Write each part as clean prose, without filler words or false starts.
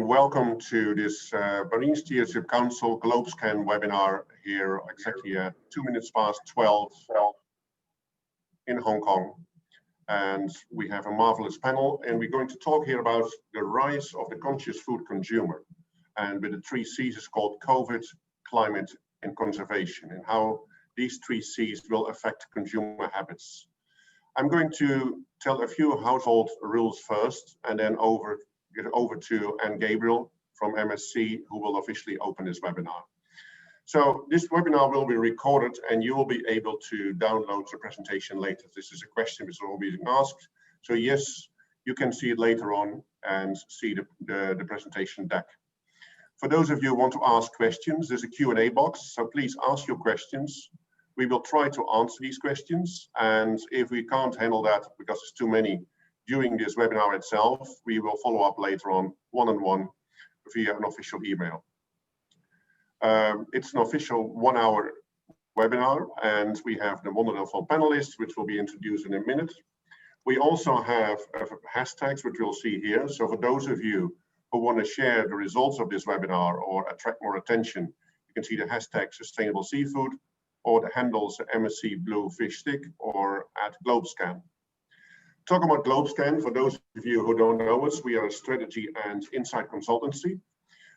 Welcome to this Marine Stewardship Council GlobeScan webinar here exactly at 12 in Hong Kong. And we have a marvelous panel, and we're going to talk here about the rise of the conscious food consumer, and with the three C's called COVID, climate, and conservation, and how these three C's will affect consumer habits. I'm going to tell a few household rules first, and then get over to Anne Gabriel from MSc, who will officially open this webinar. So this webinar will be recorded, and you will be able to download the presentation later. This is a question which will be asked. So yes, you can see it later on and see the presentation deck. For those of you who want to ask questions, there's a Q&A box, so please ask your questions. We will try to answer these questions, and if we can't handle that because there's too many during this webinar itself, we will follow up later on one-on-one via an official email. It's an official 1-hour webinar, and we have the wonderful panelists, which will be introduced in a minute. We also have hashtags, which you'll see here. So for those of you who want to share the results of this webinar or attract more attention, you can see the hashtag sustainable seafood, or the handles MSc Blue Fish Stick, or at GlobeScan. Talk about GlobeScan, for those of you who don't know us, we are a strategy and insight consultancy.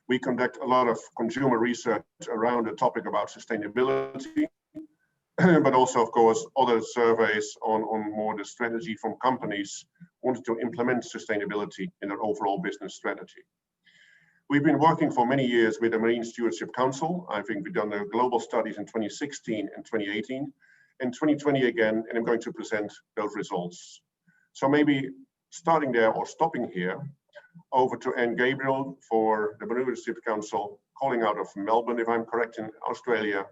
We conduct a lot of consumer research around the topic about sustainability, but also, of course, other surveys on more the strategy from companies wanting to implement sustainability in their overall business strategy. We've been working for many years with the Marine Stewardship Council. I think we've done the global studies in 2016 and 2018, and 2020 again, and I'm going to present those results. So maybe starting there or stopping here, over to Anne Gabriel for the Marine Stewardship Council, calling out of Melbourne, if I'm correct, in Australia.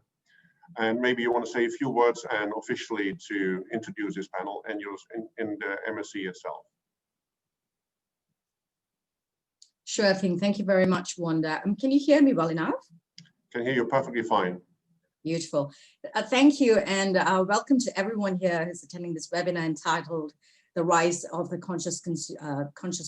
And maybe you want to say a few words and officially to introduce this panel and yours in the MSc itself. Sure thing. Thank you very much, Wanda. Can you hear me well enough? Can hear you perfectly fine. Beautiful. Thank you, and welcome to everyone here who's attending this webinar entitled "The Rise of the Conscious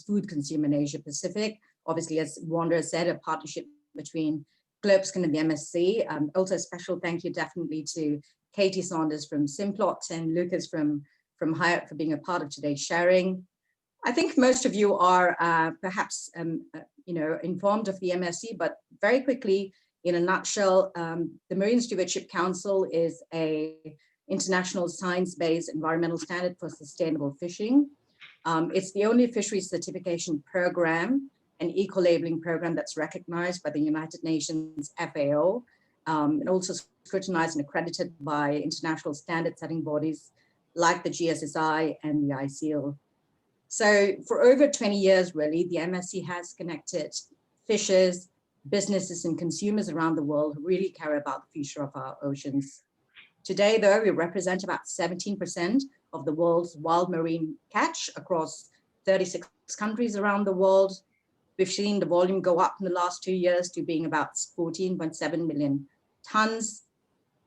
Food Consumer in Asia Pacific." Obviously, as Wanda said, a partnership between GlobeScan and the MSc. Also, a special thank you definitely to Katie Saunders from Simplot and Lucas from Hyatt for being a part of today's sharing. I think most of you are perhaps informed of the MSc, but very quickly, in a nutshell, the Marine Stewardship Council is an international science-based environmental standard for sustainable fishing. It's the only fisheries certification program and eco-labeling program that's recognized by the United Nations FAO, and also scrutinized and accredited by international standard-setting bodies like the GSSI and the ICL. So for over 20 years, really, the MSc has connected fishers, businesses, and consumers around the world who really care about the future of our oceans. Today, though, we represent about 17% of the world's wild marine catch across 36 countries around the world. We've seen the volume go up in the last 2 years to being about 14.7 million tons.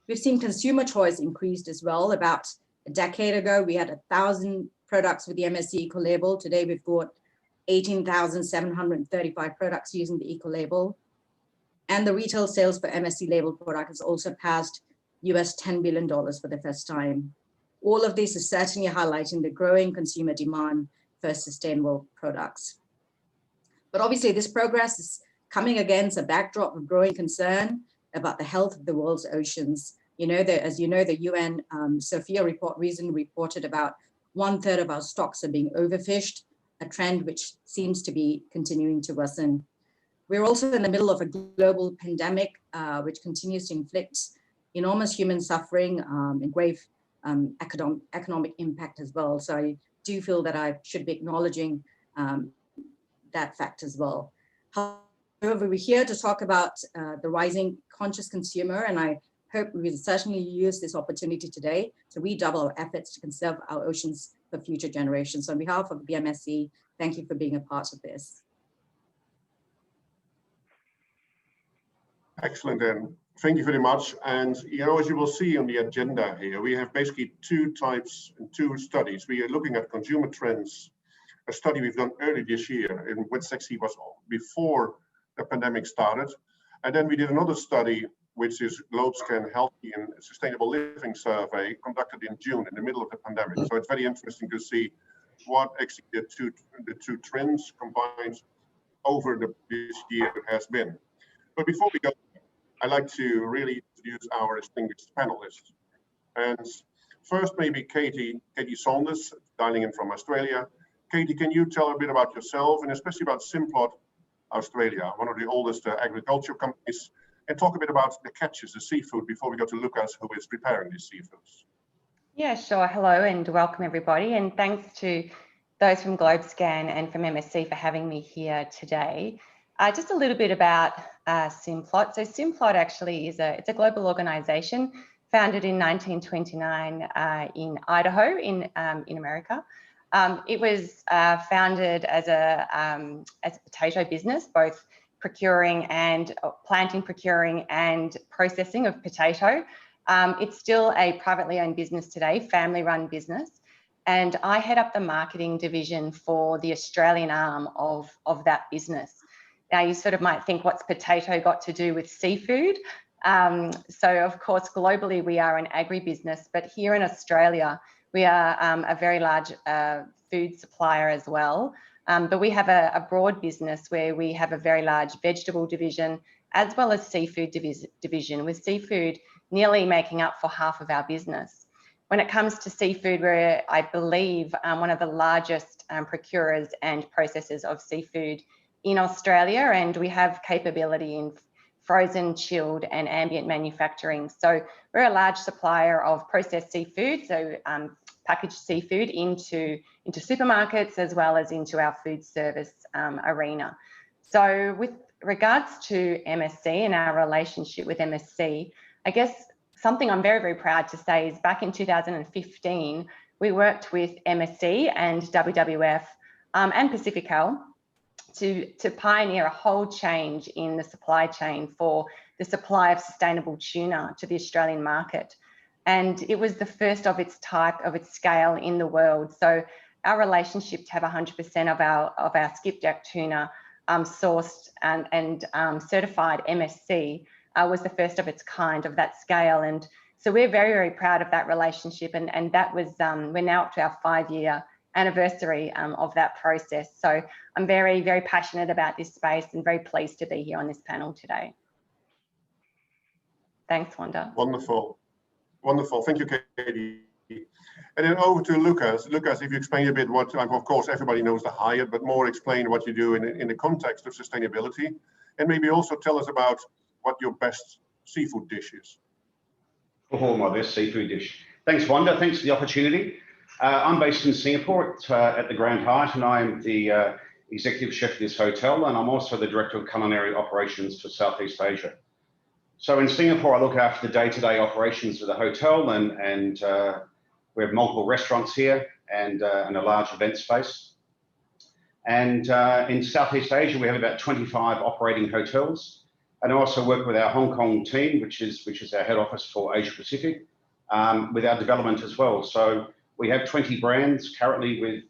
We've seen consumer choice increased as well. About a decade ago, we had 1,000 products with the MSc Eco Label. Today, we've got 18,735 products using the Eco Label. And the retail sales for MSc Label product has also passed US $10 billion for the first time. All of this is certainly highlighting the growing consumer demand for sustainable products. But obviously, this progress is coming against a backdrop of growing concern about the health of the world's oceans. As you know, the UN Sophia report recently reported about 1/3 of our stocks are being overfished, a trend which seems to be continuing to worsen. We're also in the middle of a global pandemic, which continues to inflict enormous human suffering and grave economic impact as well. So I do feel that I should be acknowledging that fact as well. However, we're here to talk about the rising conscious consumer, and I hope we will certainly use this opportunity today to redouble our efforts to conserve our oceans for future generations. So on behalf of the MSc, thank you for being a part of this. Excellent, then. Thank you very much. And as you will see on the agenda here, we have basically two studies. We are looking at consumer trends a study we've done early this year, in which actually was before the pandemic started. And then we did another study, which is GlobeScan Healthy and Sustainable Living Survey, conducted in June, in the middle of the pandemic. So it's very interesting to see what actually the two trends combined over this year has been. But before we go, I'd like to really introduce our distinguished panelists. And first, maybe Katie Saunders, dialing in from Australia. Katie, can you tell a bit about yourself and especially about Simplot Australia, one of the oldest agriculture companies, and talk a bit about the catches, the seafood, before we go to Lucas, who is preparing these seafoods. Yeah, sure. Hello and welcome everybody. And thanks to those from GlobeScan and from MSC for having me here today. Just a little bit about Simplot. So Simplot actually is it's a global organization founded in 1929 in Idaho in America. It was founded as a potato business, both planting, procuring and processing of potato. It's still a privately owned business today, family-run business. And I head up the marketing division for the Australian arm of that business. Now, you sort of might think, what's potato got to do with seafood? So, of course, globally, we are an agribusiness, but here in Australia, we are a very large food supplier as well. But we have a broad business where we have a very large vegetable division, as well as seafood division, with seafood nearly making up for half of our business. When it comes to seafood, we're, I believe, one of the largest procurers and processors of seafood in Australia, and we have capability in frozen, chilled and ambient manufacturing. So we're a large supplier of processed seafood, so packaged seafood into supermarkets as well as into our food service arena. So with regards to MSC and our relationship with MSC, I guess something I'm very, very proud to say is back in 2015, we worked with MSC and WWF and Pacifical to pioneer a whole change in the supply chain for the supply of sustainable tuna to the Australian market. And it was the first of its type, of its scale in the world. So our relationship to have 100% of our skipjack tuna sourced and certified MSC was the first of its kind of that scale. And so we're very, very proud of that relationship. And that was, we're now up to our 5-year anniversary of that process. So I'm very, very passionate about this space and very pleased to be here on this panel today. Thanks, Wanda. Wonderful. Wonderful. Thank you, Katie. And then over to Lucas. Lucas, if you explain a bit what, of course, everybody knows the Hyatt, but more explain what you do in the context of sustainability. And maybe also tell us about what your best seafood dish is. Oh, my best seafood dish. Thanks, Wanda. Thanks for the opportunity. I'm based in Singapore at the Grand Hyatt, and I'm the executive chef of this hotel, and I'm also the director of culinary operations for Southeast Asia. So in Singapore, I look after the day-to-day operations of the hotel, and we have multiple restaurants here and a large event space. And in Southeast Asia, we have about 25 operating hotels. And I also work with our Hong Kong team, which is our head office for Asia Pacific, with our development as well. So we have 20 brands currently with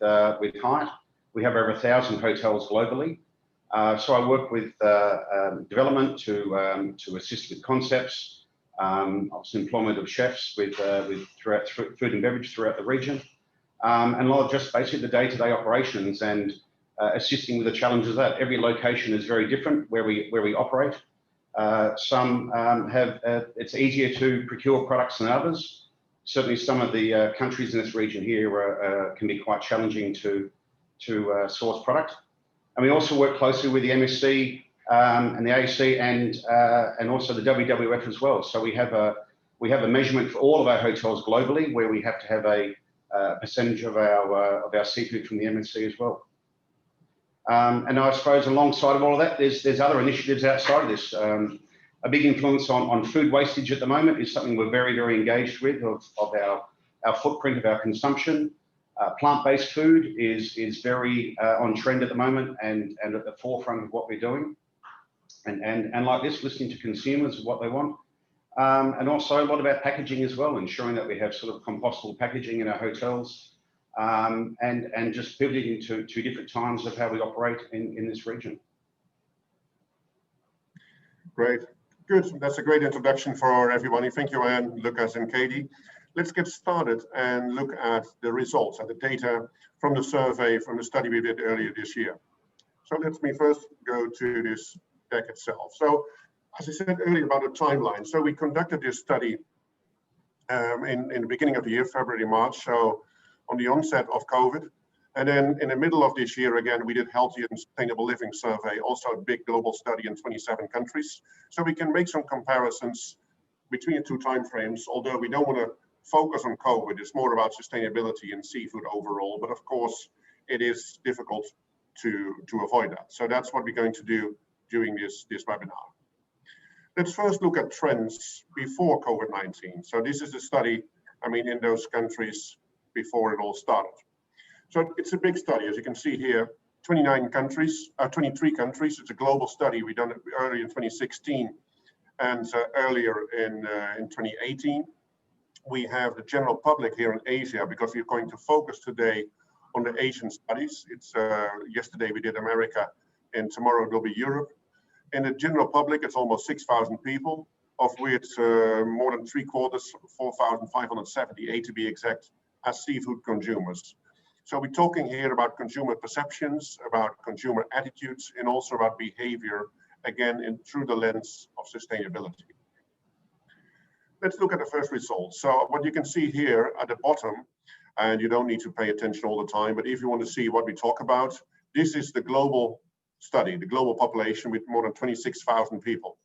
Hyatt. We have over 1,000 hotels globally. So I work with development to assist with concepts, obviously employment of chefs throughout food and beverage throughout the region, and a lot of just basically the day-to-day operations and assisting with the challenges that every location is very different where we operate. Some have it's easier to procure products than others. Certainly, some of the countries in this region here can be quite challenging to source product. And we also work closely with the MSC and the AC and also the WWF as well. So we have a measurement for all of our hotels globally where we have to have a percentage of our seafood from the MSC as well. And I suppose alongside of all of that, there's other initiatives outside of this. A big influence on food wastage at the moment is something we're very, very engaged with of our footprint of our consumption. Plant-based food is very on trend at the moment and at the forefront of what we're doing. And like this, listening to consumers, what they want. And also a lot about packaging as well, ensuring that we have sort of compostable packaging in our hotels. and just pivoting to different times of how we operate in this region. Great, good. That's a great introduction for everybody. Thank you, Anne, Lucas, and Katie. Let's get started and look at the results and the data from the survey, from the study we did earlier this year. So let me first go to this deck itself. So as I said earlier about the timeline, so we conducted this study in the beginning of the year, February, March, so on the onset of COVID. And then in the middle of this year, again, we did Healthy and Sustainable Living Survey, also a big global study in 27 countries. So we can make some comparisons between the two timeframes, although we don't want to focus on COVID. It's more about sustainability and seafood overall, but of course, it is difficult to avoid that. So that's what we're going to do during this webinar. Let's first look at trends before COVID-19. So this is the study, I mean, in those countries before it all started. So it's a big study, as you can see here, 23 countries. It's a global study. We done it earlier in 2016 and earlier in 2018. We have the general public here in Asia because we're going to focus today on the Asian studies. It's yesterday we did America and tomorrow it will be Europe. In the general public, it's almost 6,000 people, of which more than 3/4, 4,578 to be exact, are seafood consumers. So we're talking here about consumer perceptions, about consumer attitudes, and also about behavior, again, through the lens of sustainability. Let's look at the first results. So what you can see here at the bottom, and you don't need to pay attention all the time, but if you want to see what we talk about, this is the global study, the global population with more than 26,000 people.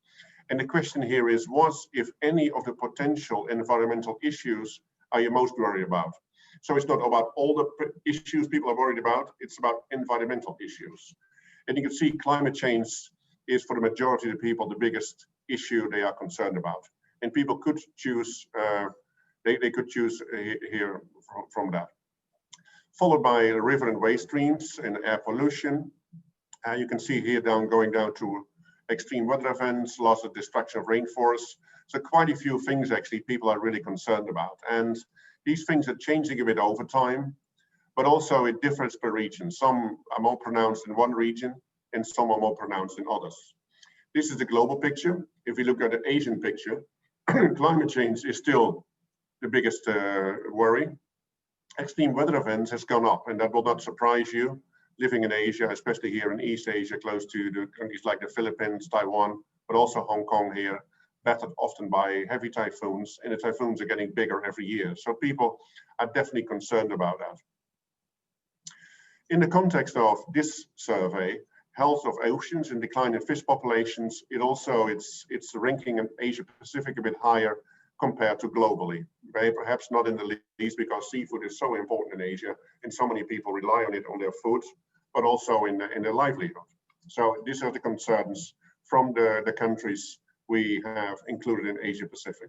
And the question here is, if any of the potential environmental issues are you most worried about? So it's not about all the issues people are worried about, it's about environmental issues. And you can see climate change is for the majority of the people the biggest issue they are concerned about. And people could choose, they could choose here from that. Followed by river and waste streams and air pollution. You can see here going down to extreme weather events, loss of destruction of rainforests. So quite a few things actually people are really concerned about. And these things are changing a bit over time, but also it differs per region. Some are more pronounced in one region and some are more pronounced in others. This is the global picture. If we look at the Asian picture, climate change is still the biggest worry. Extreme weather events has gone up, and that will not surprise you. Living in Asia, especially here in East Asia, close to the countries like the Philippines, Taiwan, but also Hong Kong here, battered often by heavy typhoons, and the typhoons are getting bigger every year. So people are definitely concerned about that. In the context of this survey, health of oceans and decline in fish populations, it's ranking in Asia Pacific a bit higher compared to globally. Perhaps not in the least because seafood is so important in Asia and so many people rely on it on their food, but also in their livelihood. So these are the concerns from the countries we have included in Asia Pacific.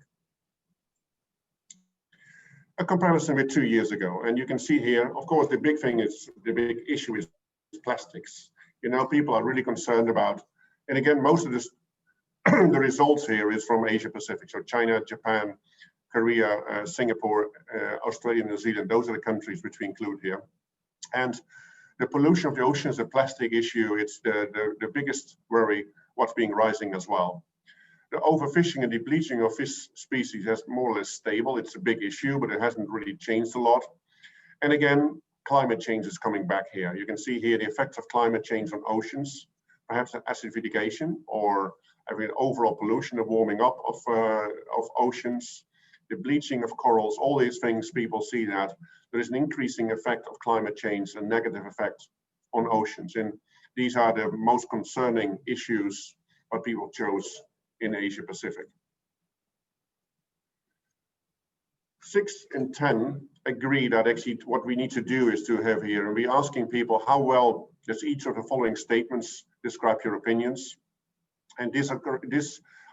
A comparison with 2 years ago, and you can see here, of course, the big issue is plastics. You know, people are really concerned about, and again, most of this, the results here is from Asia Pacific. So China, Japan, Korea, Singapore, Australia, New Zealand, those are the countries which we include here. And the pollution of the ocean is a plastic issue. It's the biggest worry, what's being rising as well. The overfishing and depleting of fish species is more or less stable. It's a big issue, but it hasn't really changed a lot. And again, climate change is coming back here. You can see here the effects of climate change on oceans, perhaps acidification or overall pollution, the warming up of oceans, the bleaching of corals, all these things, people see that there is an increasing effect of climate change, a negative effect on oceans. And these are the most concerning issues that people chose in Asia Pacific. 6 in 10 agree that actually what we need to do is to have here, and we're asking people how well does each of the following statements describe your opinions. And this,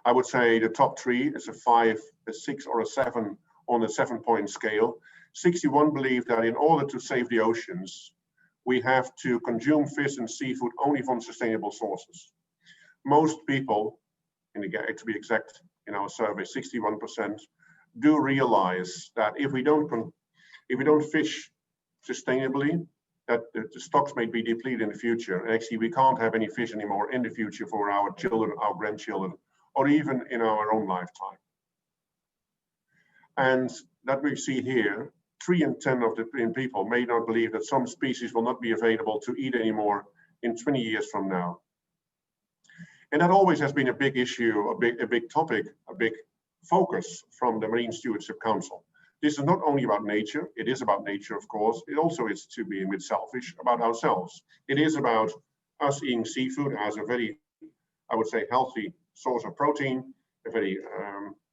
I would say the top 3 is a 5, a 6, or a 7 on a 7-point scale. 61 believe that in order to save the oceans, we have to consume fish and seafood only from sustainable sources. Most people, to be exact, in our survey, 61% do realize that if we don't fish sustainably, that the stocks may be depleted in the future. And actually, we can't have any fish anymore in the future for our children, our grandchildren, or even in our own lifetime. And that we see here, 3 in 10 of the people may not believe that some species will not be available to eat anymore in 20 years from now. And that always has been a big issue, a big topic, a big focus from the Marine Stewardship Council. This is not only about nature, it is about nature, of course, it also is to be a bit selfish about ourselves. It is about us eating seafood as a very, I would say, healthy source of protein, a very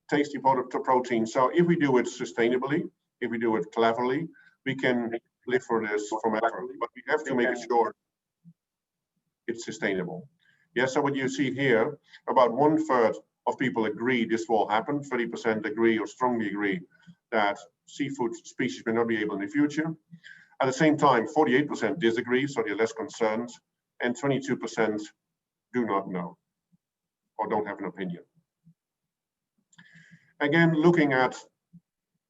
tasty product of protein. So if we do it sustainably, if we do it cleverly, we can live for this forever, but we have to make sure it's sustainable. Yeah, so what you see here, about 1/3 of people agree this will happen, 30% agree or strongly agree that seafood species may not be able in the future. At the same time, 48% disagree, so they're less concerned, and 22% do not know or don't have an opinion. Again, looking at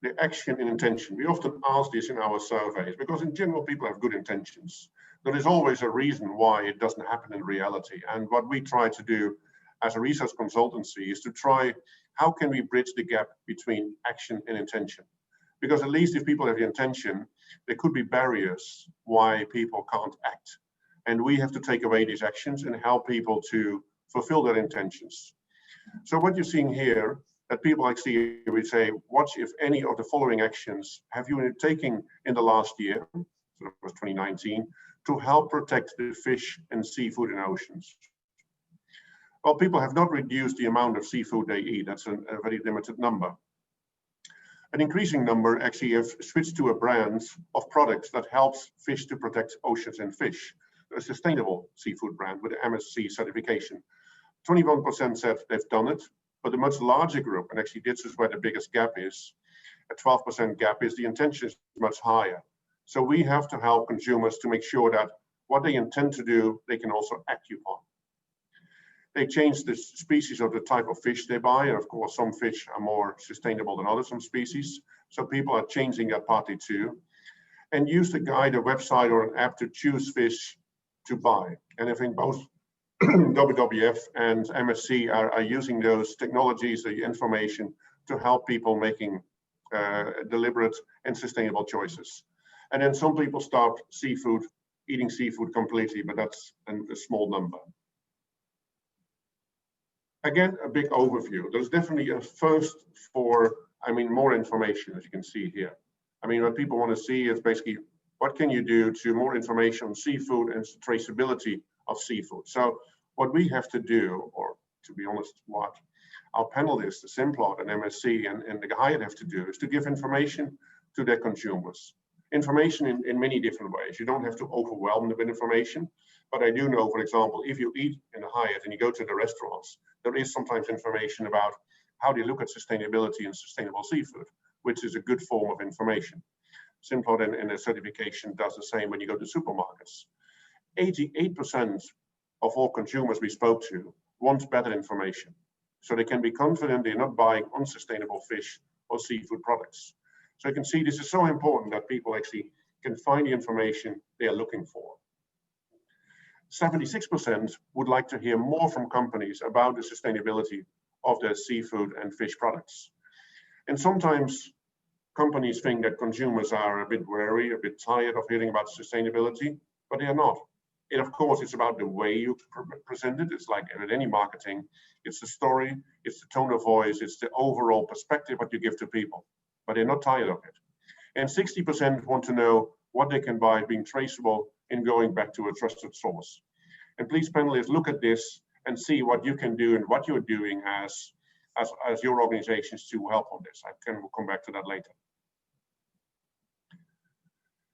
the action and intention, we often ask this in our surveys because in general, people have good intentions. There is always a reason why it doesn't happen in reality. And what we try to do as a research consultancy is to try, how can we bridge the gap between action and intention? Because at least if people have the intention, there could be barriers why people can't act. And we have to take away these actions and help people to fulfill their intentions. So what you're seeing here, that people actually would say, what if any of the following actions have you taken in the last year, so it was 2019, to help protect the fish and seafood in oceans? Well, people have not reduced the amount of seafood they eat. That's a very limited number. An increasing number actually have switched to a brand of products that helps fish to protect oceans and fish, a sustainable seafood brand with the Msc certification. 21% said they've done it, but a much larger group, and actually this is where the biggest gap is, a 12% gap is the intention is much higher. So we have to help consumers to make sure that what they intend to do, they can also act upon. They change the species of the type of fish they buy. And of course, some fish are more sustainable than others, some species. So people are changing that partly too. And use the guide, a website or an app to choose fish to buy. And I think both WWF and MSC are using those technologies, the information to help people making deliberate and sustainable choices. And then some people start eating seafood completely, but that's a small number. Again, a big overview. There's definitely a thirst for, more information, as you can see here. What people want to see is basically, what can you do to more information on seafood and traceability of seafood? So what we have to do, or to be honest, what our panelists, the Simplot and MSC and the Hyatt have to do is to give information to their consumers. Information in many different ways. You don't have to overwhelm them with information, but I do know, for example, if you eat in the Hyatt and you go to the restaurants, there is sometimes information about how they look at sustainability and sustainable seafood, which is a good form of information. Simplot and the certification does the same when you go to supermarkets. 88% of all consumers we spoke to want better information, so they can be confident they're not buying unsustainable fish or seafood products. So you can see this is so important that people actually can find the information they are looking for. 76% would like to hear more from companies about the sustainability of their seafood and fish products. And sometimes companies think that consumers are a bit wary, a bit tired of hearing about sustainability, but they are not. And of course, it's about the way you present it. It's like in any marketing, it's the story, it's the tone of voice, it's the overall perspective what you give to people, but they're not tired of it. And 60% want to know what they can buy being traceable and going back to a trusted source. And please, panelists, look at this and see what you can do and what you're doing as your organizations to help on this. We'll come back to that later.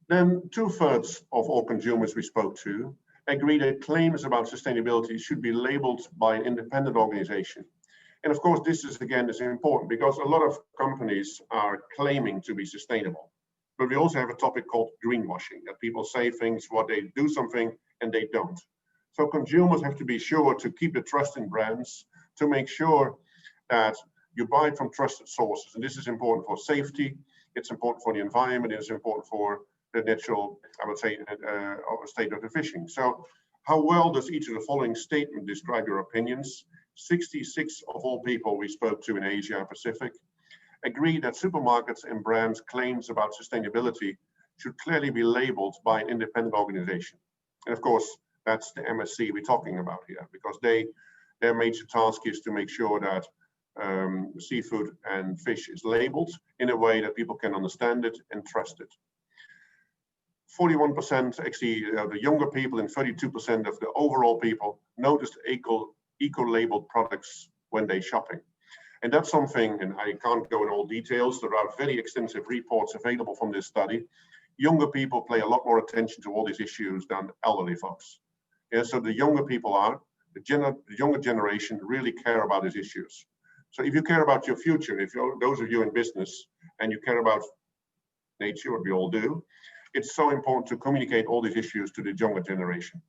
Then 2/3 of all consumers we spoke to agree that claims about sustainability should be labeled by an independent organization. And of course, this is important because a lot of companies are claiming to be sustainable. But we also have a topic called greenwashing, that people say things, what they do something and they don't. So consumers have to be sure to keep the trust in brands, to make sure that you buy it from trusted sources. And this is important for safety, it's important for the environment, it's important for the natural, I would say, state of the fishing. So how well does each of the following statement describe your opinions? 66 of all people we spoke to in Asia Pacific agree that supermarkets and brands' claims about sustainability should clearly be labeled by an independent organization. And of course, that's the MSC we're talking about here, because their major task is to make sure that seafood and fish is labeled in a way that people can understand it and trust it. 41% actually the younger people and 32% of the overall people noticed eco-labeled products when they shopping. And that's something, and I can't go in all details, there are very extensive reports available from this study. Younger people pay a lot more attention to all these issues than elderly folks. Yeah, so the younger people the younger generation really care about these issues. So if you care about your future, if you're those of you in business and you care about nature, what we all do, it's so important to communicate all these issues to the younger generation.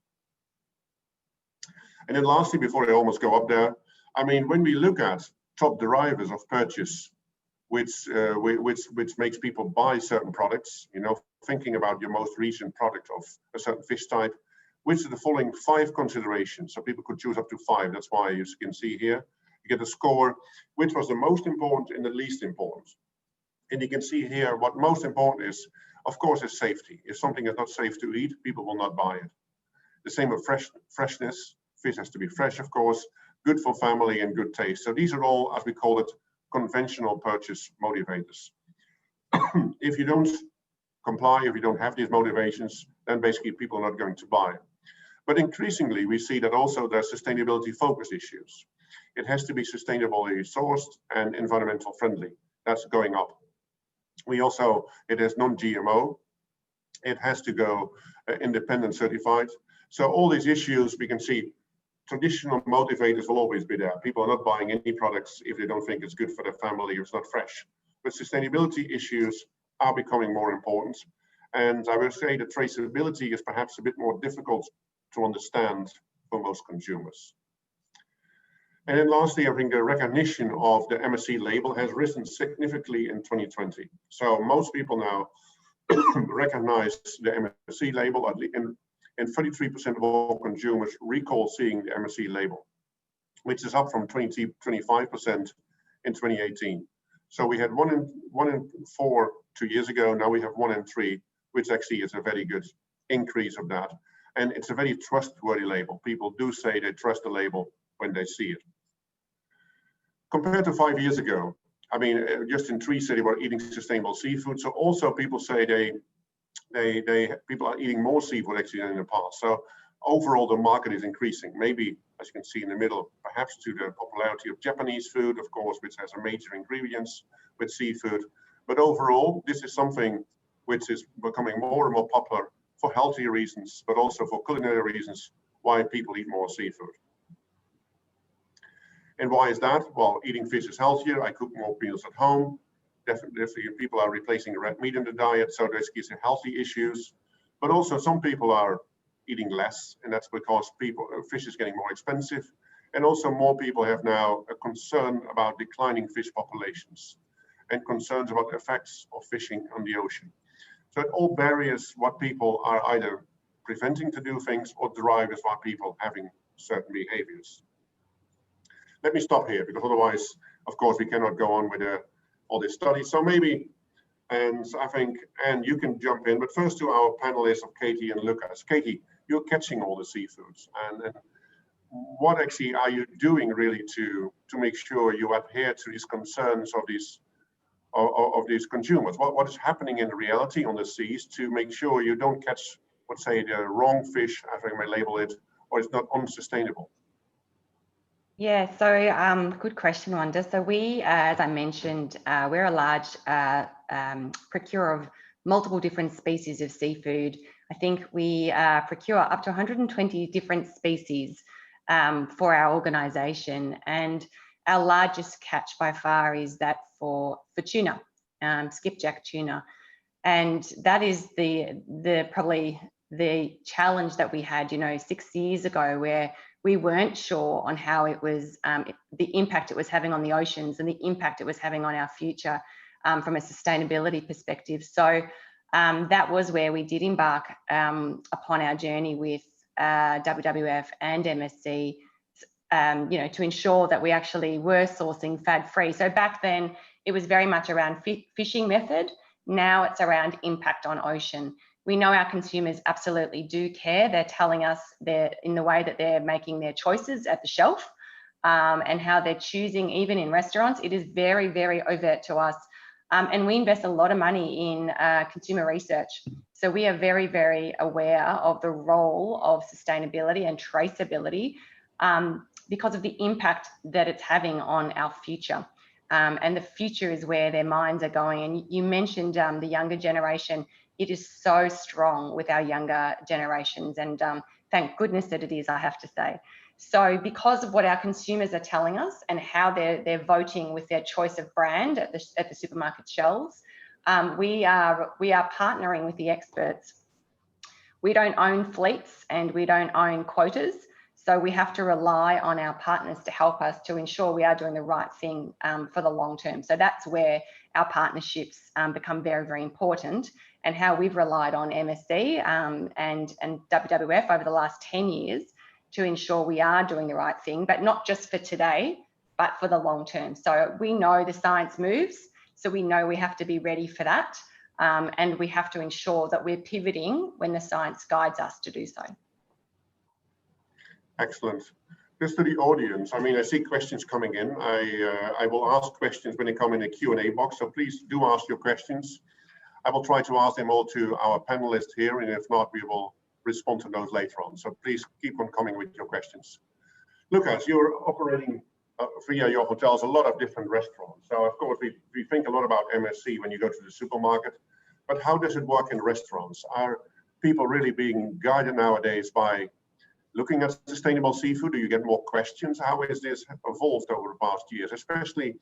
And then lastly, before I almost go up there, I mean, when we look at top drivers of purchase, which makes people buy certain products, you know, thinking about your most recent product of a certain fish type, which are the following 5 considerations. So people could choose up to 5. That's why you can see here, you get a score, which was the most important and the least important. And you can see here what most important is, of course, is safety. If something is not safe to eat, people will not buy it. The same with freshness. Fish has to be fresh, of course, good for family and good taste. So these are all, as we call it, conventional purchase motivators. If you don't comply, if you don't have these motivations, then basically people are not going to buy. But increasingly, we see that also there are sustainability focus issues. It has to be sustainably sourced and environmental friendly. That's going up. It has non-GMO. It has to go independent certified. So all these issues we can see, traditional motivators will always be there. People are not buying any products if they don't think it's good for their family or it's not fresh. But sustainability issues are becoming more important. And I would say that traceability is perhaps a bit more difficult to understand for most consumers. And then lastly, I think the recognition of the Msc label has risen significantly in 2020. So most people now recognize the Msc label, and 33% of all consumers recall seeing the Msc label, which is up from 25% in 2018. So we had 1 in 4 2 years ago. Now we have 1 in 3, which actually is a very good increase of that. And it's a very trustworthy label. People do say they trust the label when they see it. Compared to 5 years ago, I mean, just in 3 cities were eating sustainable seafood. So also people say people are eating more seafood actually than in the past. So overall, the market is increasing. Maybe, as you can see in the middle, perhaps to the popularity of Japanese food, of course, which has a major ingredients with seafood. But overall, this is something which is becoming more and more popular for healthy reasons, but also for culinary reasons, why people eat more seafood. And why is that? Well, eating fish is healthier. I cook more meals at home. Definitely people are replacing the red meat in the diet, so there's some healthy issues. But also some people are eating less, and that's because fish is getting more expensive. And also more people have now a concern about declining fish populations and concerns about the effects of fishing on the ocean. So it all varies what people are either preventing to do things or drivers why people having certain behaviors. Let me stop here, because otherwise, of course, we cannot go on with all this study. So maybe, and I think, and you can jump in, but first to our panelists of Katie and Lucas. Katie, you're catching all the seafoods, and what actually are you doing really to make sure you adhere to these concerns of these consumers? What is happening in reality on the seas to make sure you don't catch, let's say, the wrong fish, as I may label it, or it's not unsustainable? Yeah, so good question, Wanda. So we, as I mentioned, we're a large procurer of multiple different species of seafood. I think we procure up to 120 different species for our organisation, and our largest catch by far is that for tuna, skipjack tuna, and that is probably the challenge that we had, 6 years ago, where we weren't sure on how it was, the impact it was having on the oceans and the impact it was having on our future from a sustainability perspective. So that was where we did embark upon our journey with WWF and MSC, you know, to ensure that we actually were sourcing fad-free. So back then, it was very much around fishing method. Now it's around impact on ocean. We know our consumers absolutely do care. They're telling us in the way that they're making their choices at the shelf and how they're choosing, even in restaurants. It is very, very overt to us. And we invest a lot of money in consumer research. So we are very, very aware of the role of sustainability and traceability because of the impact that it's having on our future. And the future is where their minds are going. And you mentioned the younger generation. It is so strong with our younger generations. And thank goodness that it is, I have to say. So because of what our consumers are telling us and how they're voting with their choice of brand at the supermarket shelves, we are partnering with the experts. We don't own fleets and we don't own quotas. So we have to rely on our partners to help us to ensure we are doing the right thing for the long term. So that's where our partnerships become very, very important, and how we've relied on MSC and WWF over the last 10 years to ensure we are doing the right thing, but not just for today, but for the long term. So we know the science moves, so we know we have to be ready for that, and we have to ensure that we're pivoting when the science guides us to do so. Excellent. Just to the audience, I mean, I see questions coming in. I will ask questions when they come in the Q&A box, so please do ask your questions. I will try to ask them all to our panelists here, and if not, we will respond to those later on. So please keep on coming with your questions. Lucas, you're operating via your hotels a lot of different restaurants. So of course, we think a lot about MSC when you go to the supermarket, but how does it work in restaurants? Are people really being guided nowadays by looking at sustainable seafood? Do you get more questions? How has this evolved over the past years, especially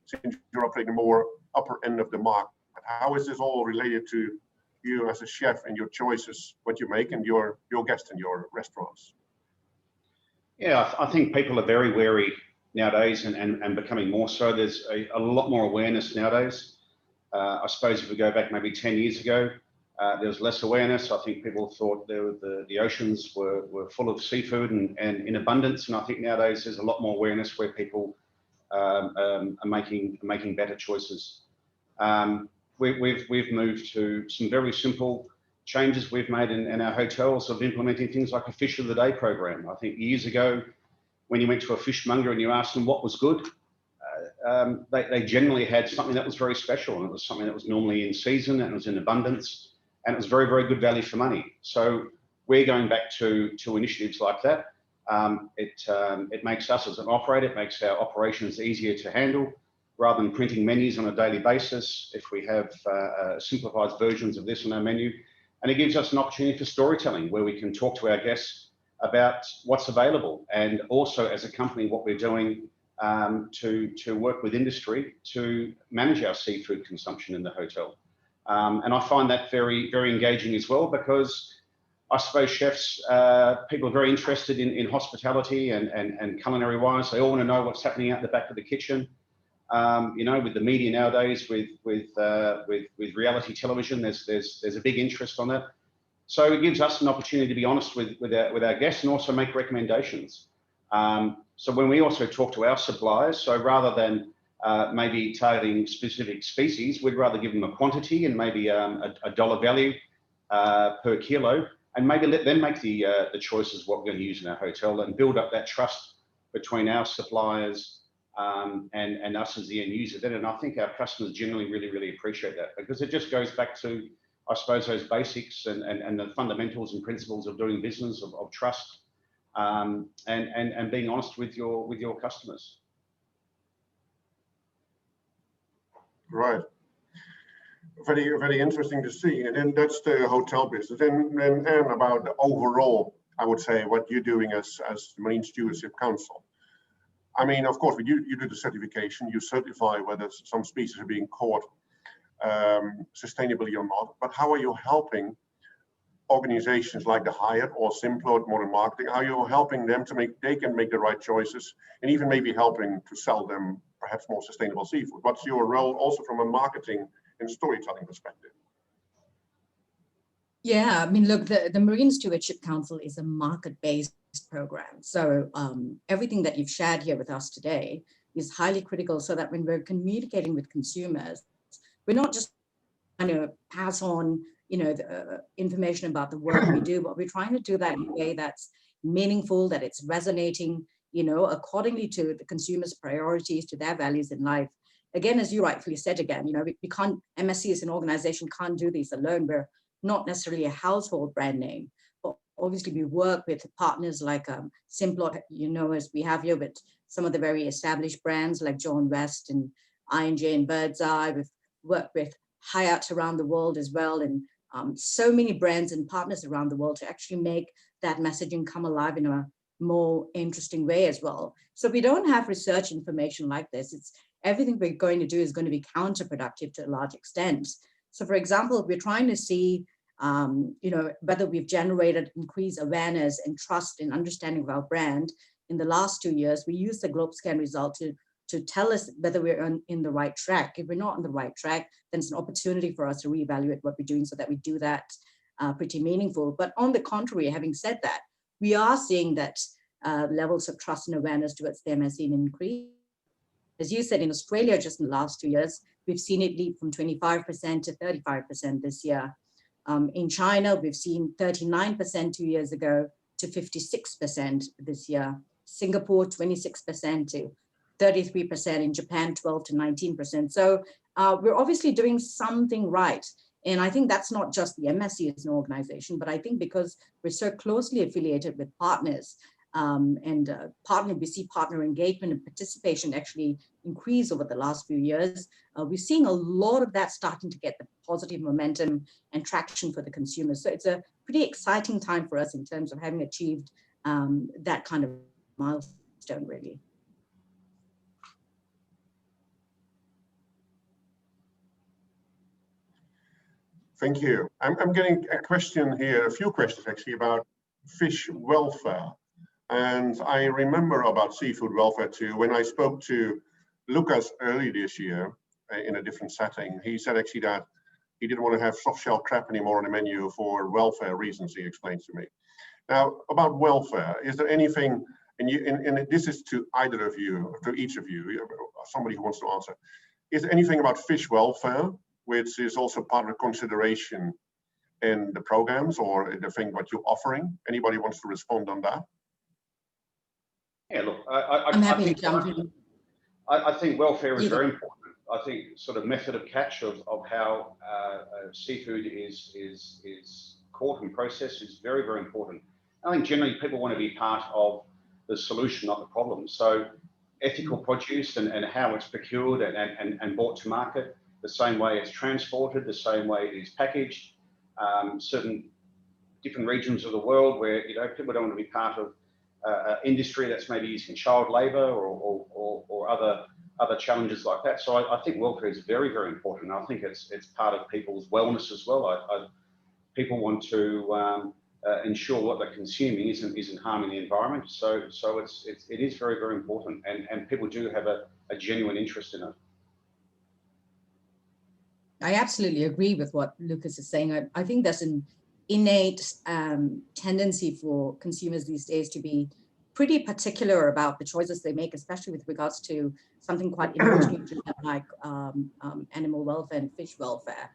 since you're operating more upper end of the market? How is this all related to you as a chef and your choices, what you make, and your guests in your restaurants? Yeah, I think people are very wary nowadays and becoming more so. There's a lot more awareness nowadays. I suppose if we go back maybe 10 years ago, there was less awareness. I think people thought the oceans were full of seafood and in abundance. And I think nowadays there's a lot more awareness where people are making better choices. We've moved to some very simple changes we've made in our hotels of implementing things like a fish of the day program. I think years ago, when you went to a fishmonger and you asked them what was good, they generally had something that was very special, and it was something that was normally in season and it was in abundance, and it was very, very good value for money. So we're going back to initiatives like that. It makes us as an operator, it makes our operations easier to handle. Rather than printing menus on a daily basis, if we have simplified versions of this on our menu, and it gives us an opportunity for storytelling where we can talk to our guests about what's available, and also as a company what we're doing to work with industry to manage our seafood consumption in the hotel. And I find that very, very engaging as well, because I suppose chefs, people are very interested in hospitality and culinary wise. They all want to know what's happening out the back of the kitchen. You know, with the media nowadays, with reality television, there's a big interest on that. So it gives us an opportunity to be honest with our guests and also make recommendations. So when we also talk to our suppliers, so rather than maybe targeting specific species, we'd rather give them a quantity and maybe a dollar value per kilo, and maybe let them make the choices what we're going to use in our hotel, and build up that trust between our suppliers and us as the end user. Then, and I think our customers generally really, really appreciate that, because it just goes back to, I suppose, those basics and the fundamentals and principles of doing business, of trust, and being honest with your customers. Right. Very, very interesting to see. And then that's the hotel business. And about the overall, I would say, what you're doing as the Marine Stewardship Council. I mean, of course, you do the certification, you certify whether some species are being caught sustainably or not, but how are you helping organizations like the Hyatt or Simplot Modern Marketing? How are you helping them to they can make the right choices, and even maybe helping to sell them perhaps more sustainable seafood? What's your role also from a marketing and storytelling perspective? Yeah, I mean, look, the Marine Stewardship Council is a market-based program. So everything that you've shared here with us today is highly critical, so that when we're communicating with consumers, we're not just trying to pass on, the information about the work we do, but we're trying to do that in a way that's meaningful, that it's resonating, accordingly to the consumer's priorities, to their values in life. Again, as you rightfully said, again, we can't, MSC as an organization can't do this alone. We're not necessarily a household brand name, but obviously we work with partners like Simplot, as we have here, with some of the very established brands like John West and I&J and Birdseye. We've worked with Hyatt around the world as well, and so many brands and partners around the world to actually make that messaging come alive in a more interesting way as well. So we don't have research information like this. It's everything we're going to do is going to be counterproductive to a large extent. So for example, we're trying to see, whether we've generated increased awareness and trust and understanding of our brand. In the last 2 years, we used the GlobeScan result to tell us whether we're in the right track. If we're not on the right track, then it's an opportunity for us to reevaluate what we're doing so that we do that pretty meaningful. But on the contrary, having said that, we are seeing that levels of trust and awareness towards the MSC increase. As you said, in Australia, just in the last 2 years, we've seen it leap from 25% to 35% this year. In China, we've seen 39% 2 years ago to 56% this year. Singapore, 26% to 33%. In Japan, 12 to 19%. So we're obviously doing something right. And I think that's not just the MSC as an organization, but I think because we're so closely affiliated with partners, we see partner engagement and participation actually increase over the last few years. We're seeing a lot of that starting to get the positive momentum and traction for the consumers. So it's a pretty exciting time for us in terms of having achieved that kind of milestone, really. Thank you. I'm getting a question here, a few questions actually, about fish welfare. And I remember about seafood welfare too. When I spoke to Lucas early this year in a different setting, he said actually that he didn't want to have soft shell crab anymore on the menu for welfare reasons, he explained to me. Now, about welfare, is there anything, and this is to either of you, to each of you, somebody who wants to answer, is there anything about fish welfare which is also part of consideration in the programs or the thing what you're offering? Anybody wants to respond on that? Yeah, look, I'm happy to jump in. I think welfare is very important. I think sort of method of catch of how seafood is caught and processed is very, very important. I think generally people want to be part of the solution, not the problem. So ethical produce and how it's procured and brought to market, the same way it's transported, the same way it is packaged. Certain different regions of the world where people don't want to be part of industry that's maybe using child labour or other challenges like that. So I think welfare is very, very important. I think it's part of people's wellness as well. People want to ensure what they're consuming isn't harming the environment. So it is very, very important, and people do have a genuine interest in it. I absolutely agree with what Lucas is saying. I think there's an innate tendency for consumers these days to be pretty particular about the choices they make, especially with regards to something quite emotional like animal welfare and fish welfare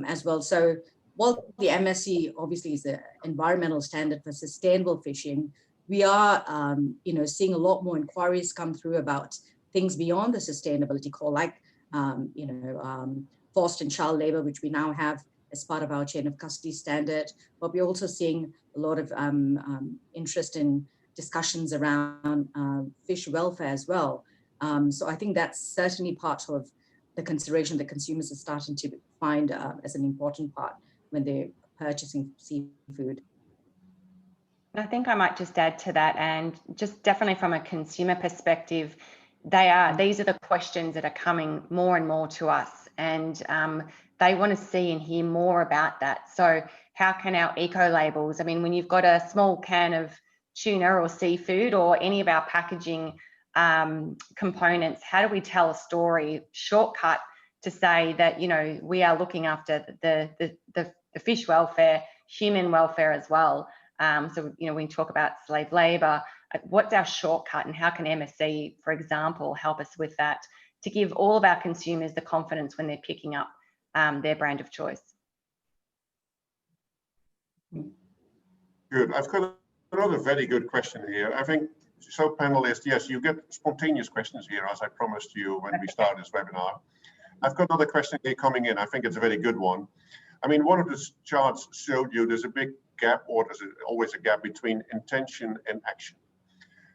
as well. So while the MSC obviously is the environmental standard for sustainable fishing, we are seeing a lot more inquiries come through about things beyond the sustainability call, like forced and child labor, which we now have as part of our chain of custody standard. But we're also seeing a lot of interest in discussions around fish welfare as well. So I think that's certainly part of the consideration that consumers are starting to find as an important part when they're purchasing seafood. I think I might just add to that, and just definitely from a consumer perspective, these are the questions that are coming more and more to us, and they want to see and hear more about that. So how can our eco labels, I mean, when you've got a small can of tuna or seafood or any of our packaging components, how do we tell a story shortcut to say that we are looking after the fish welfare human welfare as well. So, you know, when we talk about slave labor, what's our shortcut, and how can MSC, for example, help us with that to give all of our consumers the confidence when they're picking up their brand of choice? Good. I've got another very good question here. I think, so panelists, yes, you get spontaneous questions here, as I promised you when we started this webinar. I've got another question here coming in. I think it's a very good one. I mean, one of the charts showed you there's a big gap, or there's always a gap between intention and action.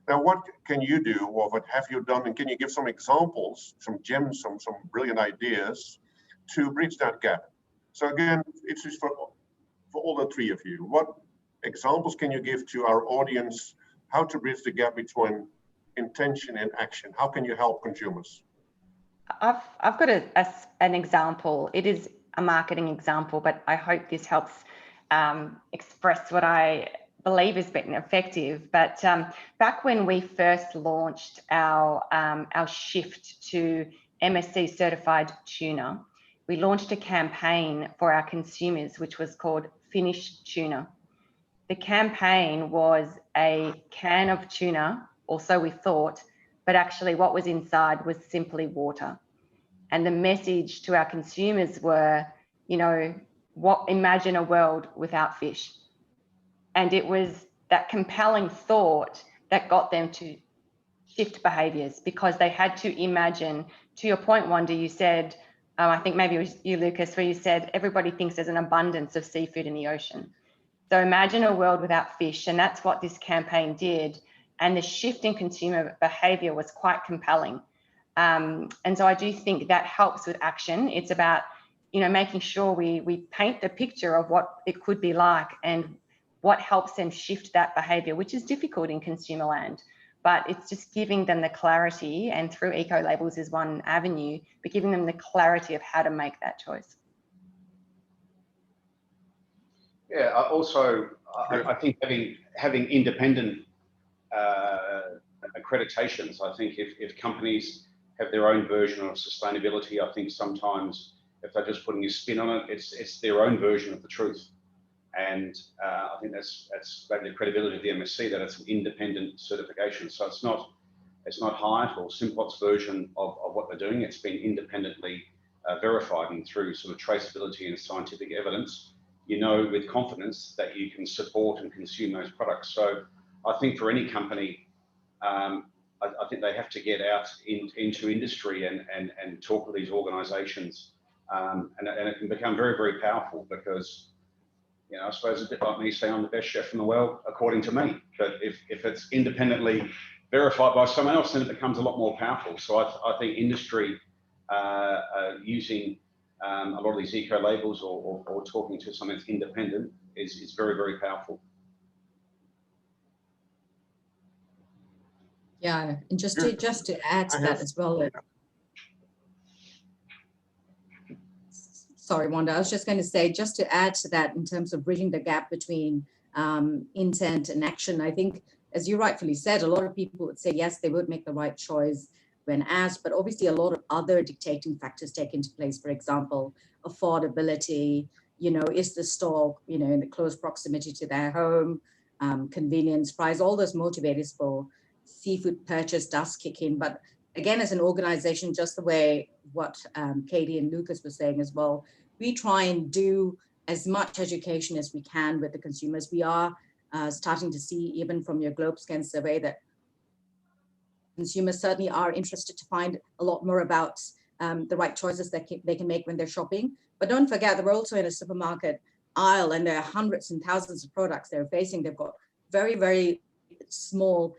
Now, what can you do, or what have you done, and can you give some examples, some gems, some brilliant ideas to bridge that gap? So again, it's just for all the three of you. What examples can you give to our audience how to bridge the gap between intention and action? How can you help consumers? I've got an example. It is a marketing example, but I hope this helps express what I believe has been effective. But back when we first launched our shift to MSC certified tuna, we launched a campaign for our consumers, which was called Finish Tuna. The campaign was a can of tuna, or so we thought, but actually what was inside was simply water. And the message to our consumers were, you know, imagine a world without fish. And it was that compelling thought that got them to shift behaviours, because they had to imagine. To your point, Wanda, you said, I think maybe it was you, Lucas, where you said everybody thinks there's an abundance of seafood in the ocean. So imagine a world without fish, and that's what this campaign did. And the shift in consumer behaviour was quite compelling. And so I do think that helps with action. It's about, you know, making sure we paint the picture of what it could be like and what helps them shift that behaviour, which is difficult in consumer land. But it's just giving them the clarity, and through eco labels is one avenue, but giving them the clarity of how to make that choice. Yeah, I think having independent accreditations, I think if companies have their own version of sustainability, I think sometimes if they're just putting a spin on it, it's their own version of the truth. And I think that's maybe the credibility of the MSC, that it's an independent certification. So it's not Hyatt or Simplot's version of what they're doing. It's been independently verified, and through sort of traceability and scientific evidence, you know with confidence that you can support and consume those products. So I think for any company, I think they have to get out into industry and talk with these organisations, and it can become very, very powerful, because, you know, I suppose a bit like me saying I'm the best chef in the world, according to me. But if it's independently verified by someone else, then it becomes a lot more powerful. So I think industry using a lot of these eco labels or talking to something that's independent is very, very powerful. Yeah, and just to add to that as well. Sorry, Wanda, I was just going to say, just to add to that in terms of bridging the gap between intent and action, I think, as you rightfully said, a lot of people would say, yes, they would make the right choice when asked, but obviously a lot of other dictating factors take into place. For example, affordability, you know, is the store, you know, in the close proximity to their home, convenience, price, all those motivators for seafood purchase does kick in. But again, as an organization, just the way what Katie and Lucas were saying as well, we try and do as much education as we can with the consumers. We are starting to see, even from your GlobeScan survey, that consumers certainly are interested to find a lot more about the right choices that they can make when they're shopping. But don't forget, they're also in a supermarket aisle, and there are hundreds and thousands of products they're facing. They've got very, very small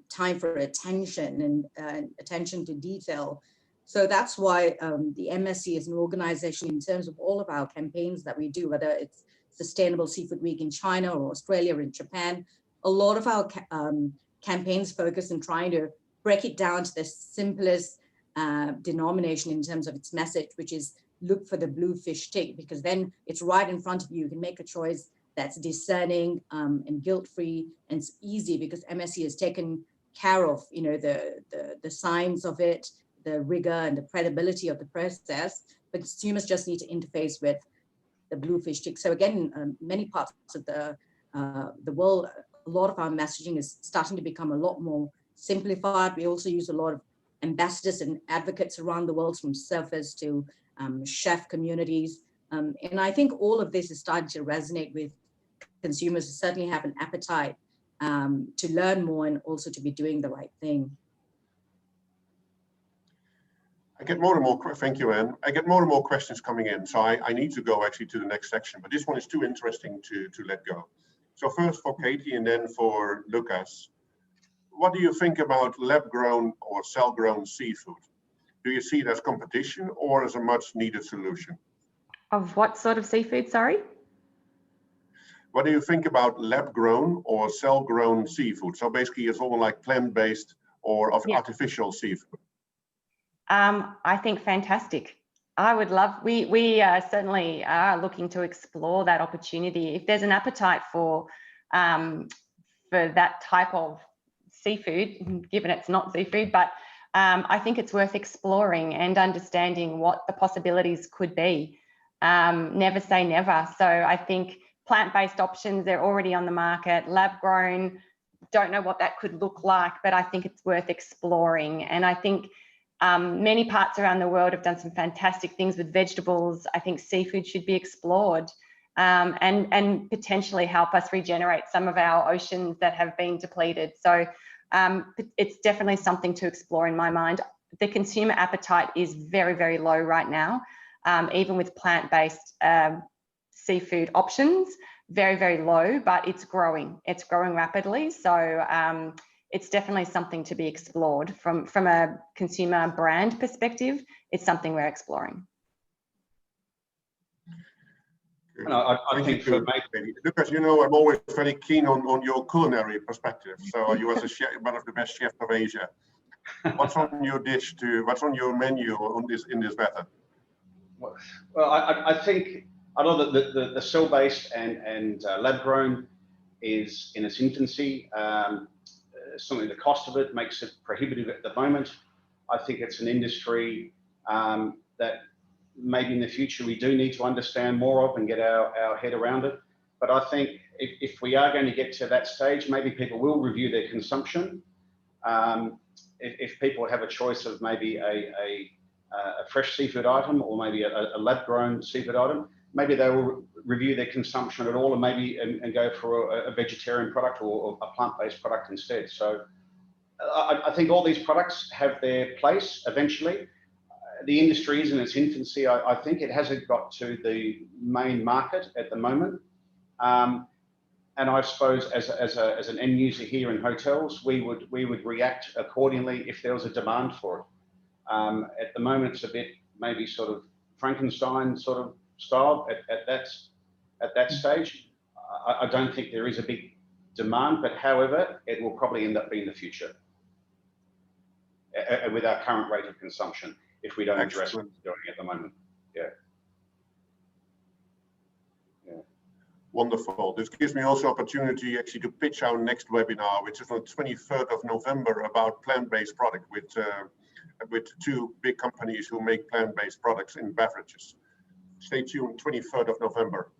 time for attention and attention to detail. So that's why the MSC is an organization, in terms of all of our campaigns that we do, whether it's Sustainable Seafood Week in China or Australia or in Japan, a lot of our campaigns focus on trying to break it down to the simplest denomination in terms of its message, which is look for the blue fish tick, because then it's right in front of you. You can make a choice that's discerning and guilt-free, and it's easy because MSC has taken care of, you know, the science of it, the rigor and the credibility of the process. But consumers just need to interface with the bluefish tick. So again, many parts of the world, a lot of our messaging is starting to become a lot more simplified. We also use a lot of ambassadors and advocates around the world, from surfers to chef communities. And I think all of this is starting to resonate with consumers who certainly have an appetite to learn more and also to be doing the right thing. I get more and more, thank you, Anne. I get more and more questions coming in. So I need to go actually to the next section, but this one is too interesting to let go. So first for Katie and then for Lucas. What do you think about lab-grown or cell-grown seafood? Do you see it as competition or as a much needed solution? Of what sort of seafood, sorry? What do you think about lab-grown or cell-grown seafood? So basically it's all like plant-based or of artificial seafood. I think fantastic. I would love, we certainly are looking to explore that opportunity. If there's an appetite for that type of seafood, given it's not seafood, but I think it's worth exploring and understanding what the possibilities could be. Never say never. So I think plant-based options, they're already on the market. Lab-grown, don't know what that could look like, but I think it's worth exploring. And I think many parts around the world have done some fantastic things with vegetables. I think seafood should be explored and potentially help us regenerate some of our oceans that have been depleted. So it's definitely something to explore in my mind. The consumer appetite is very, very low right now, even with plant-based seafood options, very, very low, but it's growing. It's growing rapidly. So it's definitely something to be explored from a consumer brand perspective. It's something we're exploring. I think for me, because you know I'm always very keen on your culinary perspective. So you as a chef, one of the best chefs of Asia. What's on your dish what's on your menu on this in this method? Well, I think a lot of the cell-based and lab-grown is in its infancy. Certainly the cost of it makes it prohibitive at the moment. I think it's an industry that maybe in the future we do need to understand more of and get our head around it. But I think if we are going to get to that stage, maybe people will review their consumption. If people have a choice of maybe a fresh seafood item or maybe a lab-grown seafood item, maybe they will review their consumption at all and maybe and go for a vegetarian product or a plant-based product instead. So I think all these products have their place eventually. The industry is in its infancy. I think it hasn't got to the main market at the moment. And I suppose as an end user here in hotels, we would react accordingly if there was a demand for it. At the moment, it's a bit maybe sort of Frankenstein sort of style at that stage. I don't think there is a big demand, but however, it will probably end up being the future with our current rate of consumption if we don't address what we're doing at the moment. Yeah. Wonderful. This gives me also opportunity actually to pitch our next webinar, which is on the 23rd of November about plant-based product with two big companies who make plant-based products in beverages. Stay tuned, 23rd of November.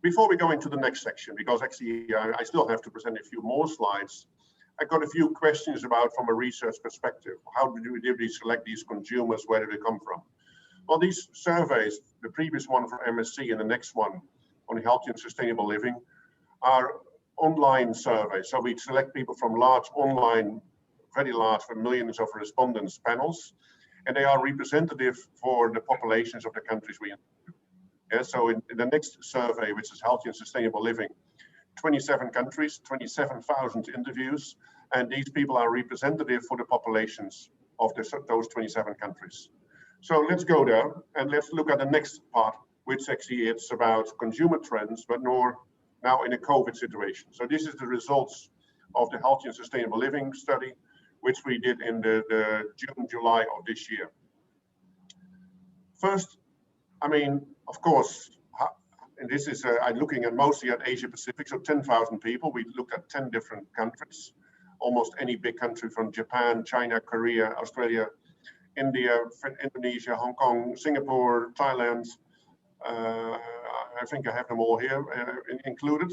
Before we go into the next section, because actually I still have to present a few more slides, I got a few questions about from a research perspective. How did we select these consumers? Where did they come from? Well, these surveys, the previous one for MSc and the next one on healthy and sustainable living, are online surveys. So we select people from large online, very large, for millions of respondents panels, and they are representative for the populations of the countries we interview. Yeah, so in the next survey, which is healthy and sustainable living, 27 countries, 27,000 interviews, and these people are representative for the populations of those 27 countries. So let's go there and let's look at the next part, which actually it's about consumer trends, but more now in a COVID situation. So this is the results of the healthy and sustainable living study, which we did in the June, July of this year. First, I mean, of course, and this is I'm looking at mostly at Asia Pacific, so 10,000 people. We looked at 10 different countries, almost any big country from Japan, China, Korea, Australia, India, Indonesia, Hong Kong, Singapore, Thailand, I think I have them all here included.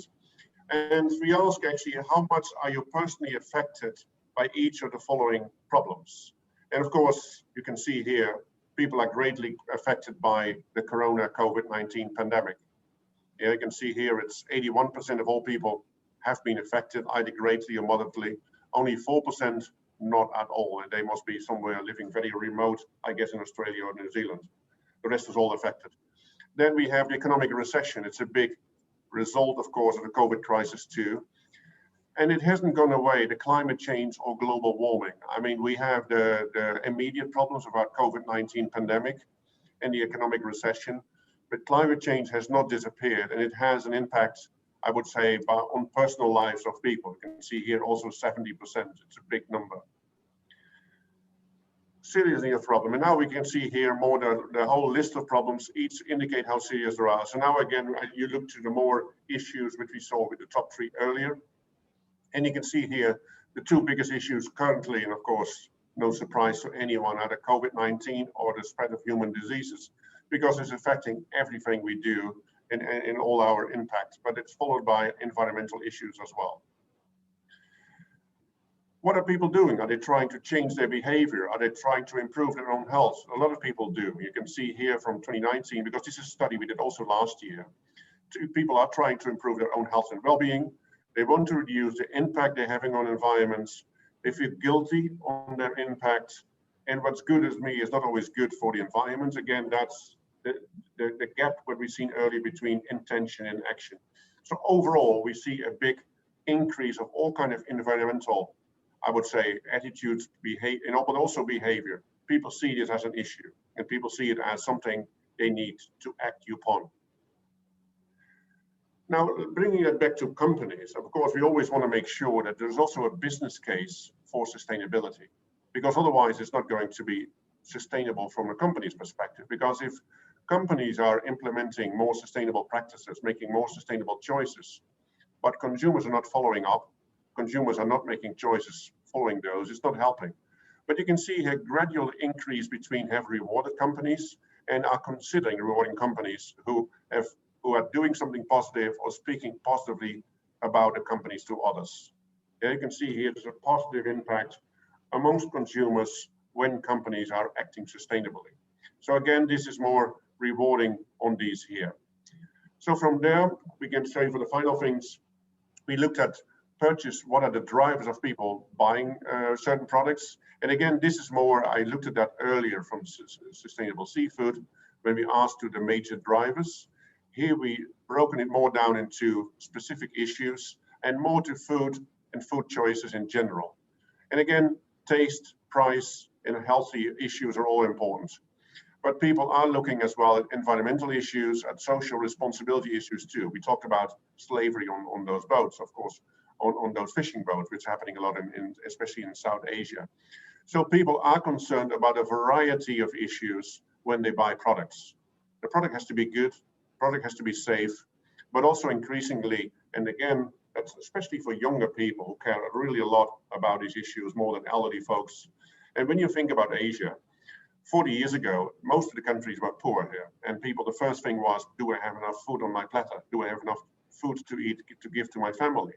And we ask actually, how much are you personally affected by each of the following problems? And of course, you can see here, people are greatly affected by the corona COVID-19 pandemic. Yeah, you can see here, it's 81% of all people have been affected either greatly or moderately, only 4% not at all. And they must be somewhere living very remote, I guess in Australia or New Zealand. The rest is all affected. Then we have the economic recession. It's a big result, of course, of the COVID crisis too. And it hasn't gone away, the climate change or global warming. I mean, we have the immediate problems about COVID-19 pandemic and the economic recession, but climate change has not disappeared, and it has an impact, I would say, on personal lives of people. You can see here also 70%, it's a big number. Seriously a problem, and now we can see here more the whole list of problems, each indicate how serious they are. So now again, you look to the more issues which we saw with the top 3 earlier, and you can see here the 2 biggest issues currently, and of course, no surprise to anyone, are the COVID-19 or the spread of human diseases, because it's affecting everything we do in all our impact, but it's followed by environmental issues as well. What are people doing? Are they trying to change their behavior? Are they trying to improve their own health? A lot of people do. You can see here from 2019, because this is a study we did also last year, people are trying to improve their own health and well-being. They want to reduce the impact they're having on environments. They feel guilty on their impact. And what's good as me is not always good for the environment. Again, that's the gap what we've seen earlier between intention and action. So overall, we see a big increase of all kind of environmental, I would say, attitudes, behavior, but also behavior. People see this as an issue, and people see it as something they need to act upon. Now, bringing it back to companies, of course, we always want to make sure that there's also a business case for sustainability, because otherwise it's not going to be sustainable from a company's perspective. Because if companies are implementing more sustainable practices, making more sustainable choices, but consumers are not following up, consumers are not making choices following those, it's not helping. But you can see a gradual increase between have rewarded companies and are considering rewarding companies who are doing something positive or speaking positively about the companies to others. There you can see here there's a positive impact amongst consumers when companies are acting sustainably. So again, this is more rewarding on these here. So from there, we can say for the final things, we looked at purchase, what are the drivers of people buying certain products. And again, this is more, I looked at that earlier from sustainable seafood, when we asked to the major drivers. Here we broken it more down into specific issues and more to food and food choices in general. And again, taste, price, and healthy issues are all important. But people are looking as well at environmental issues, at social responsibility issues too. We talked about slavery on those boats, of course, on those fishing boats, which is happening a lot especially in South Asia. So people are concerned about a variety of issues when they buy products. The product has to be good, product has to be safe, but also increasingly, and again, that's especially for younger people who care really a lot about these issues more than elderly folks. And when you think about Asia, 40 years ago, most of the countries were poor here, and people, the first thing was, do I have enough food on my platter? Do I have enough food to eat, to give to my family?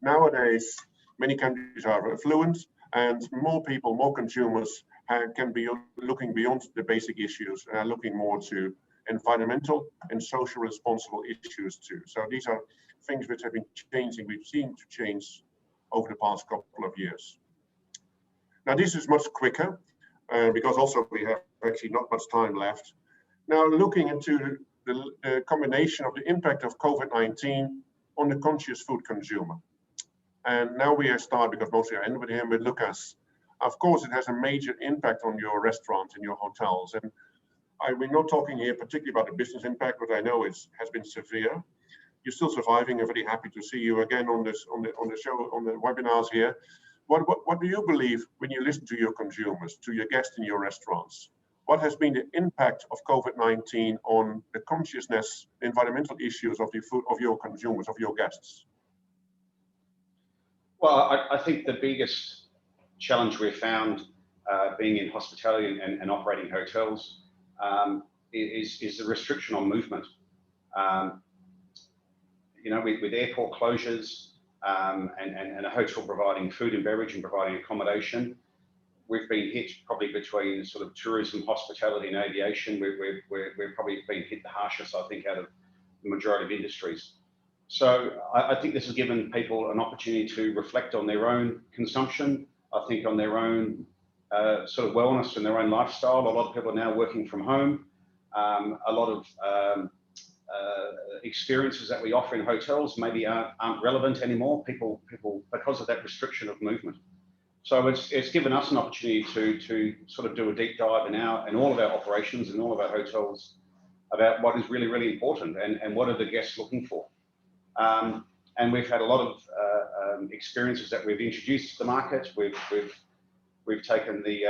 Nowadays, many countries are affluent, and more people, more consumers can be looking beyond the basic issues and are looking more to environmental and social responsible issues too. So these are things which have been changing, we've seen to change over the past couple of years. Now this is much quicker because also we have actually not much time left. Now looking into the combination of the impact of COVID-19 on the conscious food consumer. And now we start, because mostly I end with him, with Lucas. Of course, it has a major impact on your restaurants and your hotels. And we're not talking here particularly about the business impact, but I know it has been severe. You're still surviving. I'm very happy to see you again on the show, on the webinars here. What do you believe when you listen to your consumers, to your guests in your restaurants? What has been the impact of COVID-19 on the consciousness, the environmental issues of the food of your consumers, of your guests? Well, I think the biggest challenge we've found being in hospitality and operating hotels is the restriction on movement. You know, with airport closures and a hotel providing food and beverage and providing accommodation, we've been hit probably between sort of tourism, hospitality and aviation. We've probably been hit the harshest, I think, out of the majority of industries. So I think this has given people an opportunity to reflect on their own consumption, I think on their own sort of wellness and their own lifestyle. A lot of people are now working from home. A lot of experiences that we offer in hotels maybe aren't relevant anymore. People because of that restriction of movement. So it's given us an opportunity to sort of do a deep dive in all of our operations and all of our hotels about what is really, really important and what are the guests looking for. And we've had a lot of experiences that we've introduced to the market. We've taken the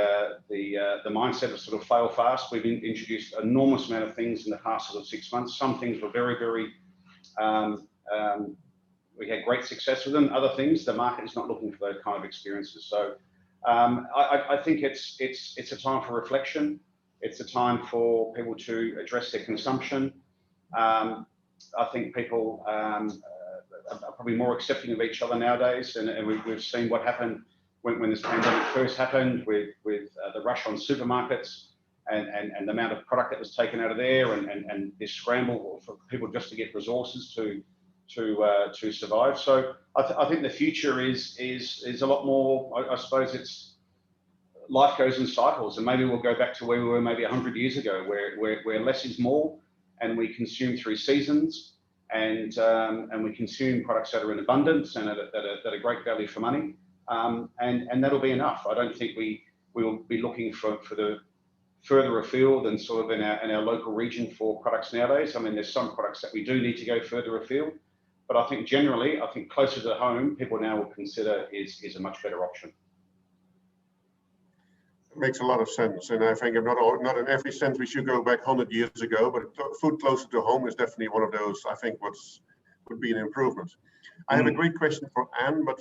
mindset of sort of fail fast. We've introduced an enormous amount of things in the past sort of 6 months. Some things were very, very, we had great success with them. Other things, the market is not looking for those kind of experiences. So I think it's a time for reflection. It's a time for people to address their consumption. I think people are probably more accepting of each other nowadays, and we've seen what happened when this pandemic first happened with the rush on supermarkets and the amount of product that was taken out of there and this scramble for people just to get resources to survive. So I think the future is a lot more, I suppose it's life goes in cycles, and maybe we'll go back to where we were maybe 100 years ago, where less is more, and we consume through seasons, and we consume products that are in abundance and that are great value for money, and that'll be enough. I don't think we will be looking for the further afield and sort of in our local region for products nowadays. I mean, there's some products that we do need to go further afield, but I think generally, closer to home, people now will consider is a much better option. Makes a lot of sense, and I think not in every sense we should go back 100 years ago, but food closer to home is definitely one of those. I think would be an improvement. I have a great question for Anne, but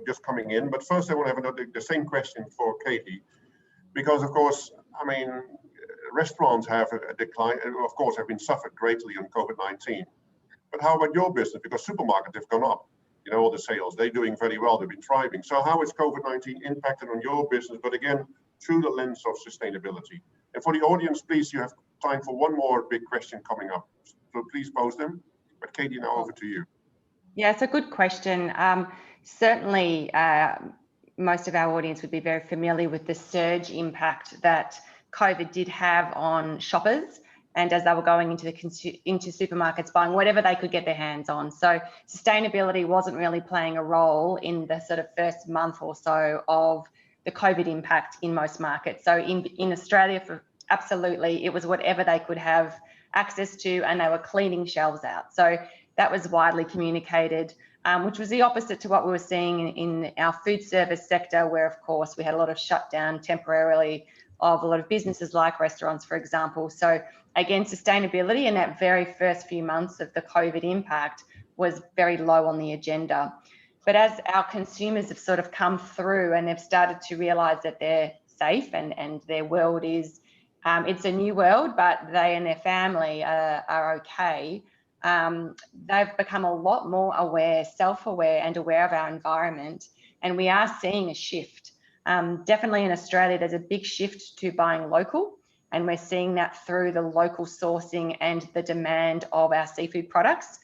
just coming in. But first, I want to have the same question for Katie, because of course, I mean, restaurants have a decline, and of course, have been suffered greatly on COVID-19. But how about your business? Because supermarkets have gone up. You know, all the sales, they're doing very well. They've been thriving. So how is COVID-19 impacted on your business? But again, through the lens of sustainability. And for the audience, please, you have time for one more big question coming up. So please pose them. But Katie, now over to you. Yeah, it's a good question. Certainly, most of our audience would be very familiar with the surge impact that COVID did have on shoppers, and as they were going into supermarkets buying whatever they could get their hands on. So sustainability wasn't really playing a role in the sort of first month or so of the COVID impact in most markets. So in Australia, absolutely, it was whatever they could have access to, and they were cleaning shelves out. So that was widely communicated, which was the opposite to what we were seeing in our food service sector, where of course we had a lot of shutdown temporarily of a lot of businesses like restaurants, for example. So again, sustainability in that very first few months of the COVID impact was very low on the agenda. But as our consumers have sort of come through and they've started to realise that they're safe and their world is, it's a new world, but they and their family are okay, they've become a lot more aware, self-aware and aware of our environment. And we are seeing a shift. Definitely in Australia, there's a big shift to buying local, and we're seeing that through the local sourcing and the demand of our seafood products.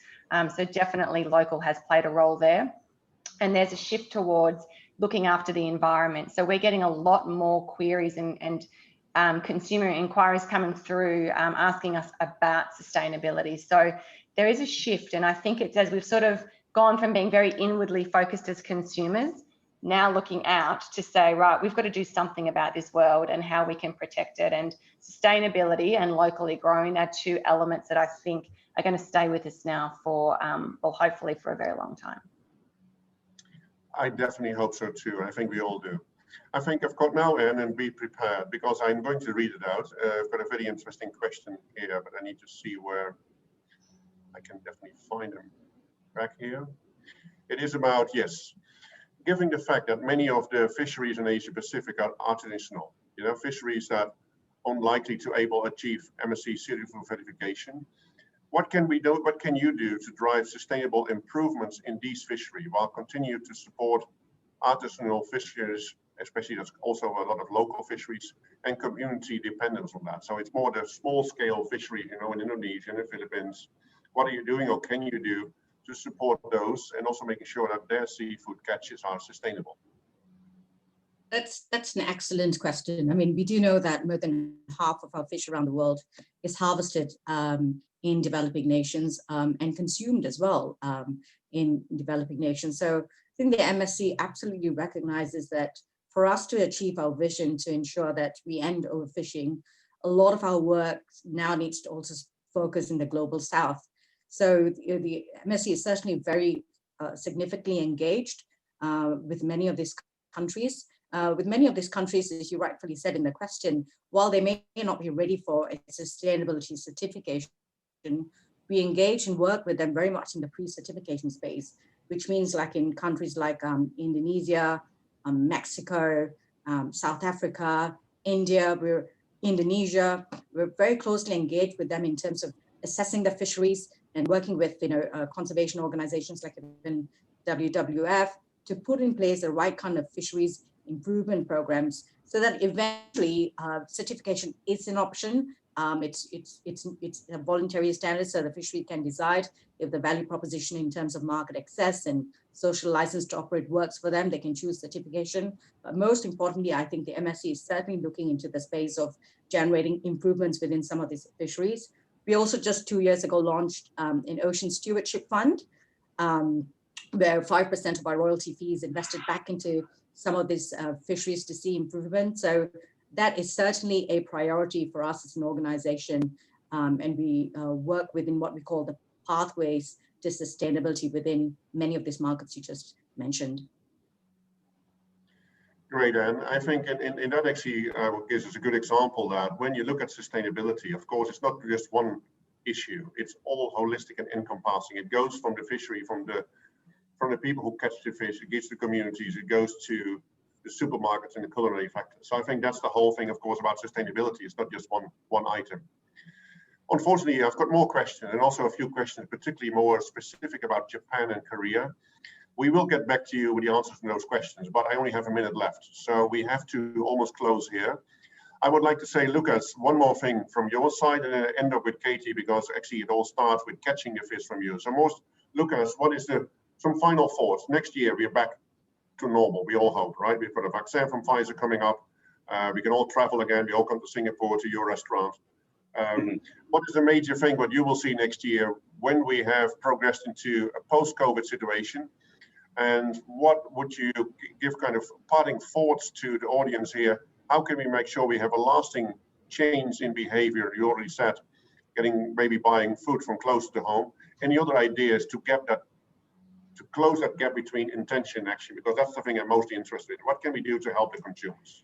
So definitely local has played a role there. And there's a shift towards looking after the environment. So we're getting a lot more queries and consumer inquiries coming through asking us about sustainability. So there is a shift, and I think it's as we've sort of gone from being very inwardly focused as consumers, now looking out to say, right, we've got to do something about this world and how we can protect it. And sustainability and locally grown are two elements that I think are going to stay with us now for, well, hopefully for a very long time. I definitely hope so too. I think we all do. I think I've got now, Anne, and be prepared, because I'm going to read it out. I've got a very interesting question here, but I need to see where I can definitely find them. Back here. It is about, yes, given the fact that many of the fisheries in Asia Pacific are artisanal, you know, fisheries that unlikely to able achieve MSC certification certification. What can we do? What can you do to drive sustainable improvements in these fisheries while continue to support artisanal fisheries, especially there's also a lot of local fisheries and community dependence on that. So it's more the small scale fishery, you know, in Indonesia and the Philippines. What are you doing or can you do to support those and also making sure that their seafood catches are sustainable? That's an excellent question. I mean, we do know that more than half of our fish around the world is harvested in developing nations and consumed as well in developing nations. So I think the MSC absolutely recognizes that for us to achieve our vision to ensure that we end overfishing, a lot of our work now needs to also focus in the global south. So the MSC is certainly very significantly engaged with many of these countries. With many of these countries, as you rightfully said in the question, while they may not be ready for a sustainability certification, we engage and work with them very much in the pre-certification space, which means like in countries like Indonesia, Mexico, South Africa, India, Indonesia, we're very closely engaged with them in terms of assessing the fisheries and working with conservation organizations like even WWF to put in place the right kind of fisheries improvement programs so that eventually certification is an option. It's a voluntary standard, so the fishery can decide if the value proposition in terms of market access and social license to operate works for them, they can choose certification. But most importantly, I think the MSC is certainly looking into the space of generating improvements within some of these fisheries. We also just 2 years ago launched an Ocean Stewardship Fund, where 5% of our royalty fees invested back into some of these fisheries to see improvement. So that is certainly a priority for us as an organization, and we work within what we call the pathways to sustainability within many of these markets you just mentioned. Great, and I think in that actually gives us a good example that when you look at sustainability, of course, it's not just one issue, it's all holistic and encompassing. It goes from the fishery, from the people who catch the fish, it gets to communities, it goes to the supermarkets and the culinary factors. So I think that's the whole thing, of course, about sustainability. It's not just one item. Unfortunately, I've got more questions and also a few questions, particularly more specific about Japan and Korea. We will get back to you with the answers to those questions, but I only have a minute left. So we have to almost close here. I would like to say, Lucas, one more thing from your side and then end up with Katie, because actually it all starts with catching the fish from you. So Lucas, what is some final thoughts? Next year, we're back to normal, we all hope, right? We've got a vaccine from Pfizer coming up. We can all travel again. We all come to Singapore, to your restaurant. What is the major thing what you will see next year when we have progressed into a post-COVID situation? And what would you give kind of parting thoughts to the audience here? How can we make sure we have a lasting change in behavior? You already said maybe buying food from close to home. Any other ideas to close that gap between intention and action? Because that's the thing I'm mostly interested in. What can we do to help the consumers?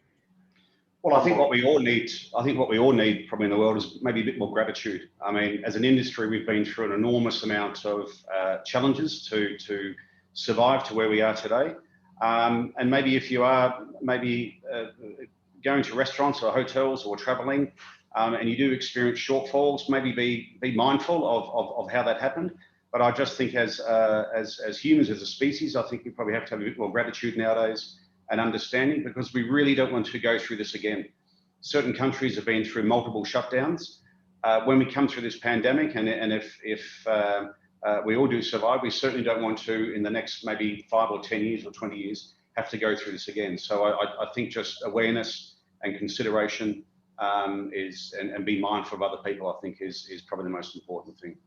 Well, I think what we all need probably in the world is maybe a bit more gratitude. I mean, as an industry, we've been through an enormous amount of challenges to survive to where we are today. And maybe if you are going to restaurants or hotels or traveling and you do experience shortfalls, maybe be mindful of how that happened. But I just think as humans, as a species, I think we probably have to have a bit more gratitude nowadays and understanding, because we really don't want to go through this again. Certain countries have been through multiple shutdowns. When we come through this pandemic, and if we all do survive, we certainly don't want to, in the next maybe 5 or 10 years or 20 years, have to go through this again. So I think just awareness and consideration and be mindful of other people, I think is probably the most important thing.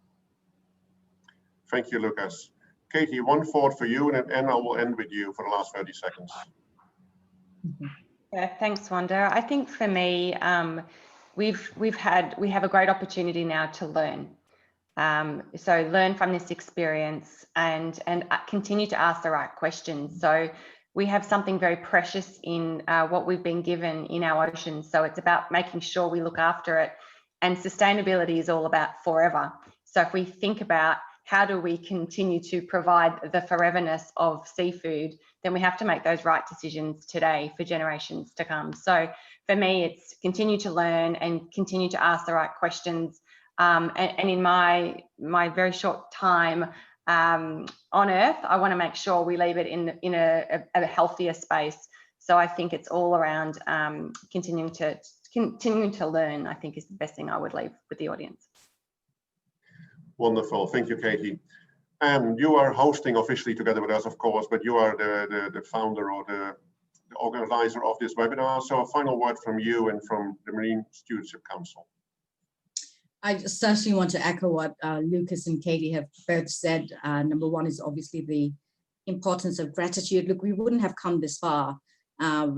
Thank you, Lucas. Katie, one thought for you, and I will end with you for the last 30 seconds. Yeah, thanks, Wanda. I think for me, we have a great opportunity now to learn. So learn from this experience and continue to ask the right questions. So we have something very precious in what we've been given in our oceans. So it's about making sure we look after it. And sustainability is all about forever. So if we think about how do we continue to provide the foreverness of seafood, then we have to make those right decisions today for generations to come. So for me, it's continue to learn and continue to ask the right questions. And in my very short time on Earth, I want to make sure we leave it in a healthier space. So I think it's all around continuing to learn, I think, is the best thing I would leave with the audience. Wonderful. Thank you, Katie. You are hosting officially together with us, of course, but you are the founder or the organizer of this webinar. So a final word from you and from the Marine Stewardship Council. I certainly want to echo what Lucas and Katie have both said. Number one is obviously the importance of gratitude. Look, we wouldn't have come this far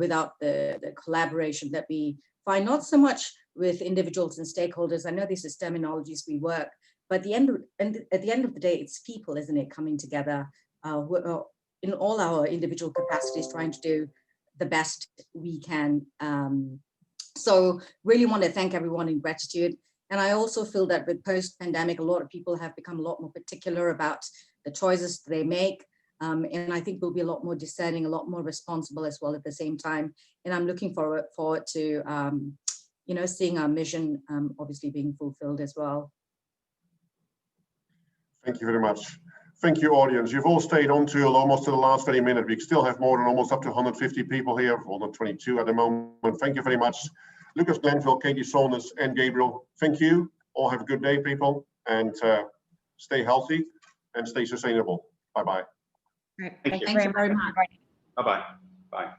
without the collaboration that we find, not so much with individuals and stakeholders. I know this is terminologies we work, but at the end of the day, it's people, isn't it, coming together in all our individual capacities, trying to do the best we can. So really want to thank everyone in gratitude. And I also feel that with post-pandemic, a lot of people have become a lot more particular about the choices they make. And I think we'll be a lot more discerning, a lot more responsible as well at the same time. And I'm looking forward to, seeing our mission obviously being fulfilled as well. Thank you very much. Thank you, audience. You've all stayed on till almost to the last 30 minutes. We still have more than almost up to 150 people here, 122 at the moment. Thank you very much. Lucas Glenville, Katie Saunders, and Gabriel, thank you. All have a good day, people, and stay healthy and stay sustainable. Bye-bye. Thank you very much. Bye-bye. Bye.